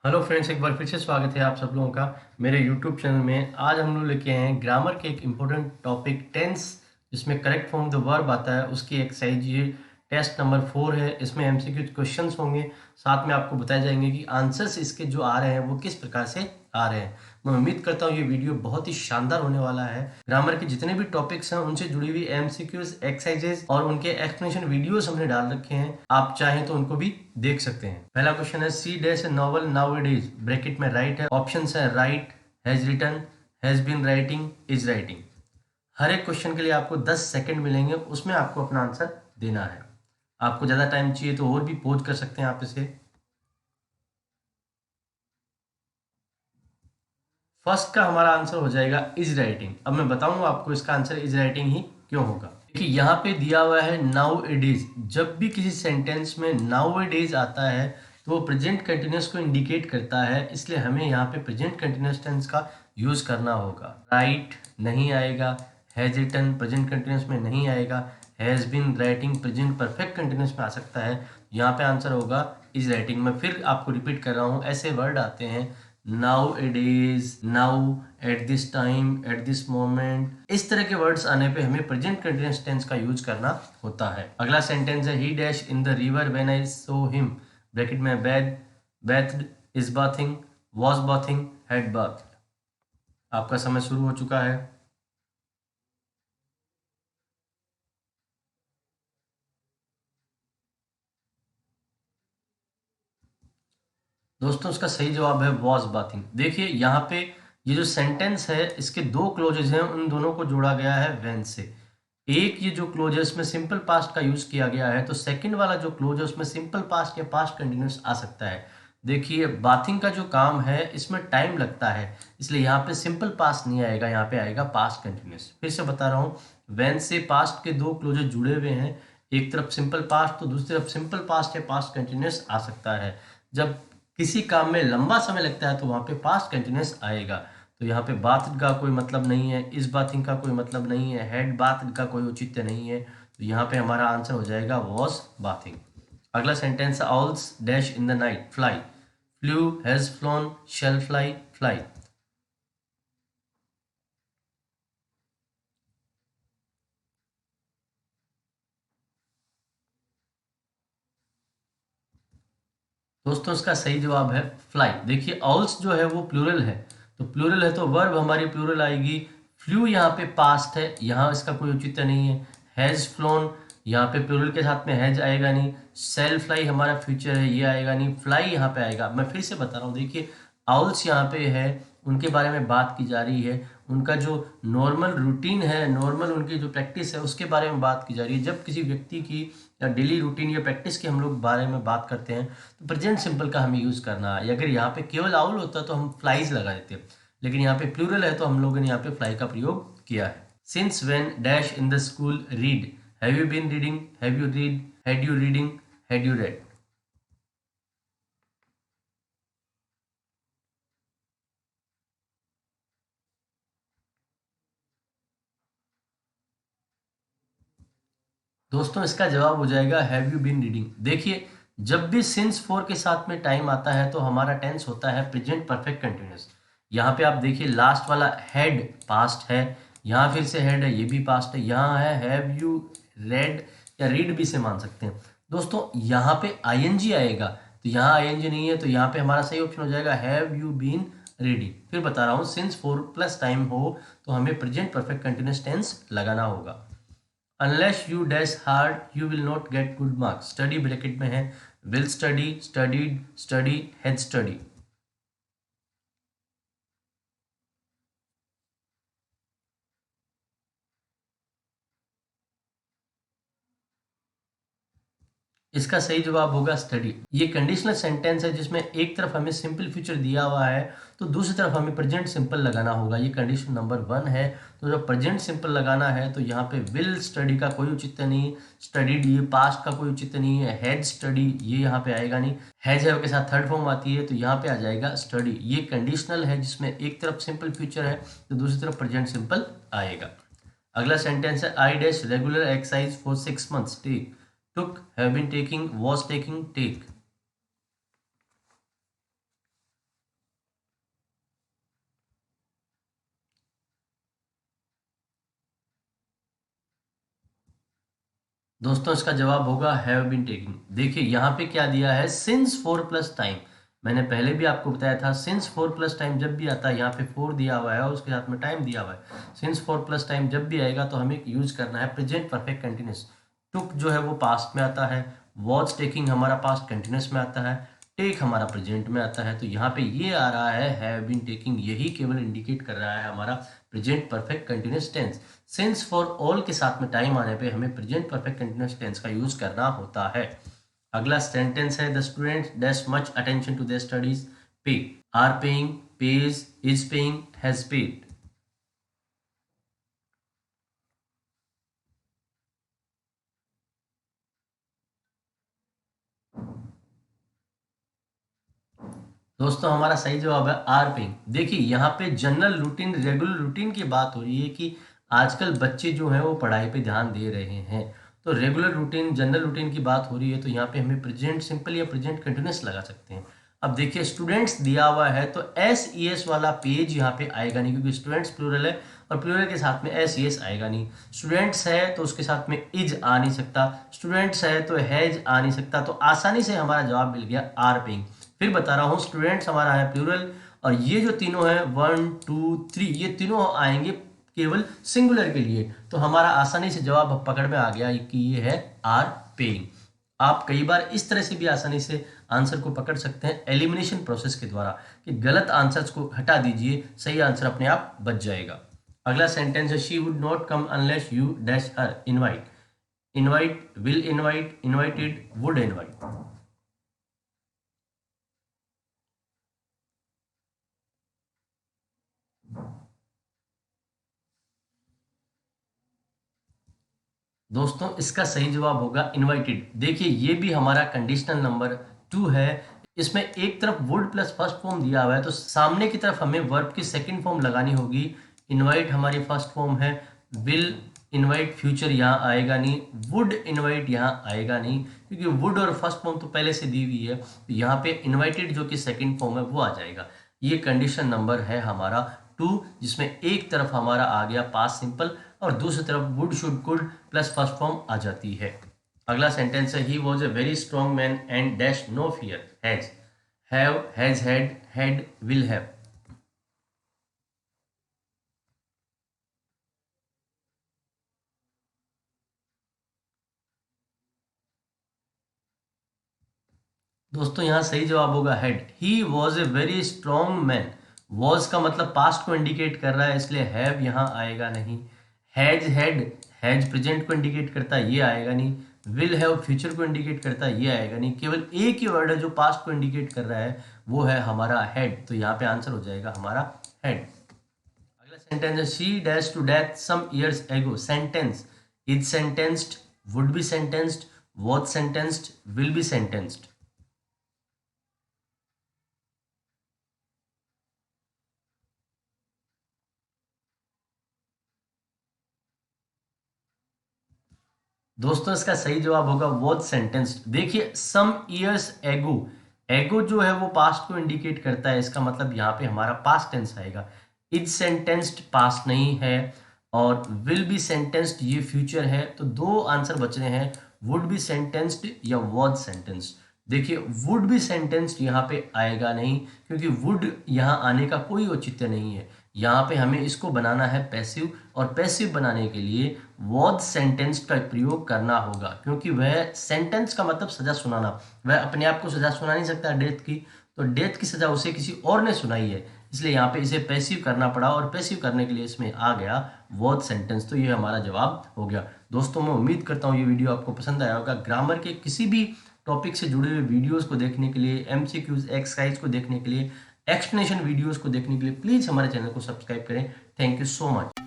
Hello friends, एक बार फिर से स्वागत है आप सब लोगों का मेरे यूट्यूब चैनल में। आज हम लोग लेके आए हैं ग्रामर के एक इम्पोर्टेंट टॉपिक टेंस, जिसमें करेक्ट फॉर्म द वर्ब आता है। उसकी एक्सरसाइज ये टेस्ट नंबर 4 है। इसमें एमसीक्यू क्वेश्चंस होंगे, साथ में आपको बताए जाएंगे कि आंसर्स इसके जो आ रहे हैं वो किस प्रकार से आ रहे हैं। मैं उम्मीद करता हूँ ये वीडियो बहुत ही शानदार होने वाला है। ग्रामर के जितने भी टॉपिक्स हैं उनसे जुड़ी हुई एमसीक्यूज, एक्सरसाइजेज और उनके एक्सप्लेनेशन वीडियोस हमने डाल रखे हैं, आप चाहें तो उनको भी देख सकते हैं। पहला क्वेश्चन है she dash a novel nowadays, bracket में राइट है। ऑप्शंस है right, has written, has been writing, is writing. हर एक क्वेश्चन के लिए आपको 10 सेकंड मिलेंगे, उसमें आपको अपना आंसर देना है। आपको ज्यादा टाइम चाहिए तो और भी पोज कर सकते हैं आप इसे। फर्स्ट का हमारा आंसर हो जाएगा इज राइटिंग। अब मैं बताऊंगा आपको इसका आंसर इज राइटिंग ही क्यों होगा। देखिए यहाँ पे दिया हुआ है नाउ ए डेज। जब भी किसी सेंटेंस में नाउ ए डेज आता है तो वो प्रेजेंट कंटिन्यूस को इंडिकेट करता है, इसलिए हमें यहाँ पे प्रेजेंट कंटिन्यूस टेंस का यूज करना होगा। राइट नहीं आएगा, हैज रिटन प्रेजेंट कंटिन्यूस में नहीं आएगा, has been writing present perfect continuous में आ सकता है। यहाँ पे आंसर होगा इज राइटिंग। मैं फिर आपको रिपीट कर रहा हूँ, ऐसे वर्ड आते हैं now it is, now, at this time, at this moment. इस तरह के वर्ड्स आने पे हमें प्रेजेंट कंटिन्यूअस टेंस का यूज करना होता है। अगला सेंटेंस है he dash in the river when I saw him, bracket में bathe, bathed, is bathing, was bathing, had bath. आपका समय शुरू हो चुका है। दोस्तों उसका सही जवाब है वॉज बाथिंग। देखिए यहाँ पे ये जो सेंटेंस है इसके दो क्लोजेज हैं, उन दोनों को जोड़ा गया है व्हेन से। एक ये जो क्लोज है इसमें सिंपल पास्ट का यूज किया गया है, तो सेकंड वाला जो क्लोज है उसमें सिंपल पास्ट या पास्ट कंटिन्यूस आ सकता है। देखिए बाथिंग का जो काम है इसमें टाइम लगता है, इसलिए यहाँ पे सिंपल पास्ट नहीं आएगा, यहाँ पे आएगा पास्ट कंटिन्यूस। फिर से बता रहा हूँ, व्हेन से पास्ट के दो क्लोजेस जुड़े हुए हैं, एक तरफ सिंपल पास्ट तो दूसरी तरफ सिंपल पास्ट या पास्ट कंटिन्यूस आ सकता है। जब किसी काम में लंबा समय लगता है तो वहां पे पास्ट कंटिन्यूस आएगा। तो यहाँ पे बाथ का कोई मतलब नहीं है, इस बाथिंग का कोई मतलब नहीं है, हेड बाथ का कोई औचित्य नहीं है। तो यहाँ पे हमारा आंसर हो जाएगा वॉज बाथिंग। अगला sentence, owls dash in the night fly, flew, has flown, shall fly, fly. दोस्तों इसका सही जवाब है फ्लाई। देखिए ऑल्स जो है वो प्लूरल है, तो प्लूरल है तो वर्ब हमारी प्लूरल आएगी। फ्लू यहाँ पे पास्ट है, यहाँ इसका कोई औचित्य नहीं है। हैज फ्लोन, यहाँ पे प्लूरल के साथ में हैज आएगा नहीं। सेल फ्लाई हमारा फ्यूचर है, ये आएगा नहीं। फ्लाई यहाँ पे आएगा। मैं फिर से बता रहा हूँ, देखिए आउल्स यहाँ पे है, उनके बारे में बात की जा रही है। उनका जो नॉर्मल रूटीन है, नॉर्मल उनकी जो प्रैक्टिस है उसके बारे में बात की जा रही है। जब किसी व्यक्ति की या डेली रूटीन या प्रैक्टिस के हम लोग बारे में बात करते हैं तो प्रेजेंट सिंपल का हमें यूज करना है। अगर यहाँ पे केवल आउल होता तो हम फ्लाइज लगा देते, लेकिन यहाँ पे प्लूरल है तो हम लोगों ने यहाँ पे फ्लाई का प्रयोग किया है। Since when dash in the school read, have you been reading, have you read, had you reading, had you read. दोस्तों इसका जवाब हो जाएगा हैव यू बीन रीडिंग। देखिए जब भी सिंस फोर के साथ में टाइम आता है तो हमारा टेंस होता है प्रेजेंट परफेक्ट कंटिन्यूअस। यहाँ पे आप देखिए लास्ट वाला हैड पास्ट है, यहाँ फिर से हैड है, ये भी पास्ट है। यहाँ है हैव यू रेड या रीड भी से मान सकते हैं। दोस्तों यहाँ पे आईएनजी आएगा, तो यहाँ आईएनजी नहीं है, तो यहाँ पे हमारा सही ऑप्शन हो जाएगा हैव यू बीन रीडिंग। फिर बता रहा हूँ, सिंस फोर प्लस टाइम हो तो हमें प्रेजेंट परफेक्ट कंटिन्यूअस टेंस लगाना होगा। Unless you dash hard you will not get good marks, study bracket में है, will study, studied, study, had study. इसका सही जवाब होगा स्टडी। ये कंडीशनल सेंटेंस है जिसमें एक तरफ हमें सिंपल फ्यूचर दिया हुआ है तो दूसरी तरफ हमें प्रेजेंट सिंपल लगाना होगा। ये कंडीशन नंबर 1 है। तो जब प्रेजेंट सिंपल लगाना है तो यहाँ पे विल स्टडी का कोई औचित्य नहीं, स्टडीड ये पास्ट का कोई औचित्य नहीं है, हैड स्टडी ये यहाँ पे आएगा नहीं। हैज है के साथ थर्ड फॉर्म आती है तो यहाँ पे आ जाएगा स्टडी। ये कंडीशनल है जिसमें एक तरफ सिंपल फ्यूचर है तो दूसरी तरफ प्रेजेंट सिंपल आएगा। अगला सेंटेंस है I dash regular exercise for 6 months, take, took, have been taking, was taking, take। दोस्तों इसका जवाब होगा हैव बीन टेकिंग। देखिए यहाँ पे क्या दिया है, सिंस 4 प्लस टाइम। मैंने पहले भी आपको बताया था सिंस 4 प्लस टाइम जब भी आता है, यहाँ पे 4 दिया हुआ है और उसके साथ में टाइम दिया हुआ है। सिंस 4 प्लस टाइम जब भी आएगा तो हमें यूज करना है प्रेजेंट परफेक्ट कंटिन्यूस। टुक जो है वो पास्ट में आता है, वॉज टेकिंग हमारा पास्ट कंटिन्यूस में आता है, टेक हमारा प्रेजेंट में आता है। तो यहाँ पे ये आ रहा है हैव बीन टेकिंग, यही केवल इंडिकेट कर रहा है हमारा present perfect continuous tense. Since for all के साथ में टाइम आने पे हमें प्रेजेंट परफेक्ट कंटिन्यूस टेंस का यूज करना होता है। अगला सेंटेंस है the students dash much attention to their studies. Pay, are paying, pays, is paying, has paid. दोस्तों हमारा सही जवाब है आर पेइंग। देखिए यहाँ पे जनरल रूटीन रेगुलर रूटीन की बात हो रही है कि आजकल बच्चे जो हैं वो पढ़ाई पे ध्यान दे रहे हैं। तो रेगुलर रूटीन जनरल रूटीन की बात हो रही है तो यहाँ पे हमें प्रेजेंट सिंपल या प्रेजेंट कंटिन्यूस लगा सकते हैं। अब देखिए स्टूडेंट्स दिया हुआ है तो एस ई एस वाला पेज यहाँ पे आएगा नहीं, क्योंकि स्टूडेंट्स प्लूरल है और प्लूरल के साथ में एस ई एस आएगा नहीं। स्टूडेंट्स है तो उसके साथ में इज आ नहीं सकता, स्टूडेंट्स है तो हैज आ नहीं सकता। तो आसानी से हमारा जवाब मिल गया आर पेइंग। फिर बता रहा हूँ स्टूडेंट्स हमारा है प्लूरल और ये जो तीनों है 1 2 3 ये तीनों आएंगे केवल सिंगुलर के लिए। तो हमारा आसानी से जवाब पकड़ में आ गया कि ये है आर पेइंग। आप कई बार इस तरह से भी आसानी से आंसर को पकड़ सकते हैं एलिमिनेशन प्रोसेस के द्वारा कि गलत आंसर्स को हटा दीजिए, सही आंसर अपने आप बच जाएगा। अगला सेंटेंस है she would not come unless you dash her invite. Invite, will invite, invited, would invite. दोस्तों इसका सही जवाब होगा इनवाइटेड। देखिए ये भी हमारा कंडीशनल नंबर 2 है। इसमें एक तरफ वुड प्लस फर्स्ट फॉर्म दिया हुआ है तो सामने की तरफ हमें वर्ब की सेकंड फॉर्म लगानी होगी। इनवाइट हमारी फर्स्ट फॉर्म है, विल इनवाइट फ्यूचर यहाँ आएगा नहीं, वुड इनवाइट यहाँ आएगा नहीं, क्योंकि वुड और फर्स्ट फॉर्म तो पहले से दी हुई है। तो यहाँ पे इनवाइटेड जो कि सेकंड फॉर्म है वो आ जाएगा। ये कंडीशन नंबर है हमारा 2, जिसमें एक तरफ हमारा आ गया पास्ट सिंपल और दूसरी तरफ would should could plus first form आ जाती है। अगला सेंटेंस है he was a very strong man and dash no fear. Has, have, has had, will have. दोस्तों यहाँ सही जवाब होगा had. He was a very strong man. Was का मतलब पास्ट को इंडिकेट कर रहा है इसलिए हैव यहाँ आएगा नहीं। हैड, हैज प्रेजेंट को इंडिकेट करता है ये आएगा नहीं। विल हैव फ्यूचर को इंडिकेट करता है ये आएगा नहीं। केवल एक ही वर्ड है जो पास्ट को इंडिकेट कर रहा है वो है हमारा हेड। तो यहाँ पे आंसर हो जाएगा हमारा हेड। अगला सेंटेंस है she dash to death some years ago. Sentence, is sentenced, would be sentenced, was sentenced, will be sentenced. दोस्तों इसका सही जवाब होगा वॉज सेंटेंस्ड। देखिए सम ईयर्स एगो, एगो जो है वो पास्ट को इंडिकेट करता है, इसका मतलब यहाँ पे हमारा पास्ट टेंस आएगा। इज सेंटेंस्ड पास्ट नहीं है और विल बी सेंटेंस्ड ये फ्यूचर है। तो दो आंसर बच रहे हैं, वुड बी सेंटेंस्ड या वॉज सेंटेंस्ड। देखिए वुड बी सेंटेंस्ड यहाँ पे आएगा नहीं, क्योंकि वुड यहाँ आने का कोई औचित्य नहीं है। यहाँ पे हमें इसको बनाना है पैसिव और पैसिव बनाने के लिए वॉज सेंटेंस का प्रयोग करना होगा, क्योंकि वह सेंटेंस का मतलब सजा सुनाना, वह अपने आप को सजा सुना नहीं सकता डेथ की। तो डेथ की सजा उसे किसी और ने सुनाई है, इसलिए यहाँ पे इसे पैसिव करना पड़ा और पैसिव करने के लिए इसमें आ गया वॉज सेंटेंस। तो ये हमारा जवाब हो गया। दोस्तों मैं उम्मीद करता हूँ ये वीडियो आपको पसंद आया होगा। ग्रामर के किसी भी टॉपिक से जुड़े हुए वीडियोस को देखने के लिए, एमसीक्यूज एक्सरसाइज को देखने के लिए, एक्सप्लेनेशन वीडियोस को देखने के लिए प्लीज़ हमारे चैनल को सब्सक्राइब करें। Thank you so much.